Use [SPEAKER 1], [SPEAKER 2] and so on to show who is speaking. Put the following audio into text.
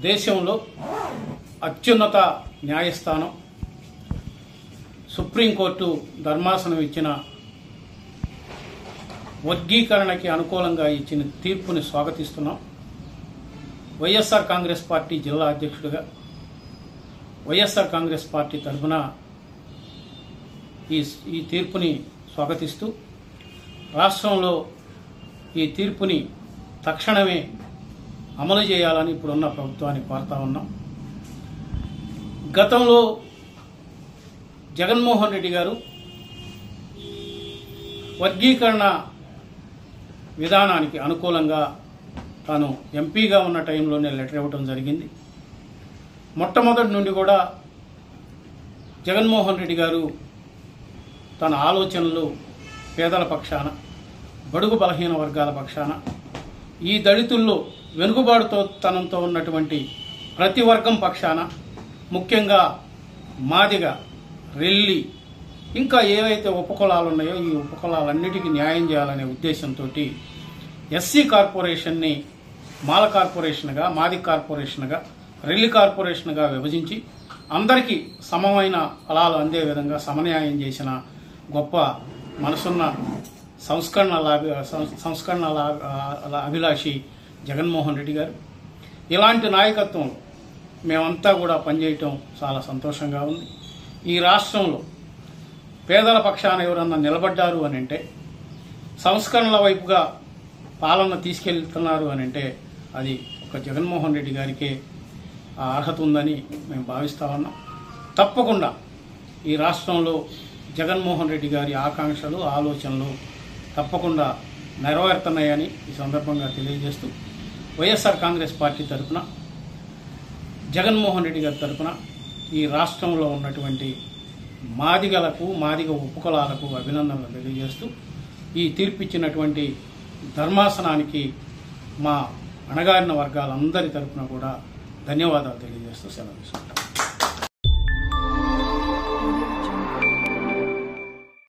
[SPEAKER 1] దేశంలో అత్యున్నత న్యాయస్థానం సుప్రీంకోర్టు ధర్మాసనం ఇచ్చిన వర్గీకరణకి అనుకూలంగా ఇచ్చిన తీర్పుని స్వాగతిస్తున్నాం. వైఎస్ఆర్ కాంగ్రెస్ పార్టీ జిల్లా అధ్యక్షుడిగా వైఎస్ఆర్ కాంగ్రెస్ పార్టీ తరఫున ఈ తీర్పుని స్వాగతిస్తూ రాష్ట్రంలో ఈ తీర్పుని తక్షణమే అమలు చేయాలని ఇప్పుడున్న ప్రభుత్వాన్ని కోరుతా ఉన్నాం. గతంలో జగన్మోహన్ రెడ్డి గారు వర్గీకరణ విధానానికి అనుకూలంగా తాను ఎంపీగా ఉన్న టైంలోనే లెటర్ ఇవ్వడం జరిగింది. మొట్టమొదటి నుండి కూడా జగన్మోహన్ రెడ్డి గారు తన ఆలోచనలు పేదల పక్షాన, బడుగు బలహీన వర్గాల పక్షాన, ఈ దళితుల్లో వెనుకబాటుతనంతో ఉన్నటువంటి ప్రతి వర్గం పక్షాన, ముఖ్యంగా మాదిగ, రెల్లి, ఇంకా ఏవైతే ఉపకులాలు ఉన్నాయో ఈ ఉపకులాలన్నిటికీ న్యాయం చేయాలనే ఉద్దేశంతో ఎస్సీ కార్పొరేషన్ని మాల కార్పొరేషన్గా, మాది కార్పొరేషన్గా, రెల్లి కార్పొరేషన్గా విభజించి అందరికీ సమమైన ఫలాలు అందే విధంగా సమన్యాయం చేసిన గొప్ప మనసున్న సంస్కరణల అభిలాషి జగన్మోహన్ రెడ్డి గారు. ఇలాంటి నాయకత్వం మేమంతా కూడా పనిచేయటం చాలా సంతోషంగా ఉంది. ఈ రాష్ట్రంలో పేదల పక్షాన ఎవరన్నా నిలబడ్డారు అని అంటే, సంస్కరణల వైపుగా పాలన తీసుకెళ్తున్నారు అని అంటే అది ఒక జగన్మోహన్ రెడ్డి గారికే ఆ అర్హత ఉందని మేము భావిస్తా ఉన్నాం. తప్పకుండా ఈ రాష్ట్రంలో జగన్మోహన్ రెడ్డి గారి ఆకాంక్షలు, ఆలోచనలు తప్పకుండా నెరవేరుతున్నాయని ఈ సందర్భంగా తెలియజేస్తూ వైఎస్ఆర్ కాంగ్రెస్ పార్టీ తరఫున, జగన్మోహన్ రెడ్డి గారి తరఫున ఈ రాష్ట్రంలో ఉన్నటువంటి మాదిగలకు, మాదిగ ఉపకులాలకు అభినందనలు తెలియజేస్తూ ఈ తీర్పిచ్చినటువంటి ధర్మాసనానికి మా అణగారిన వర్గాలందరి తరఫున కూడా ధన్యవాదాలు తెలియజేస్తూ సెలవు తీసుకుంటాం.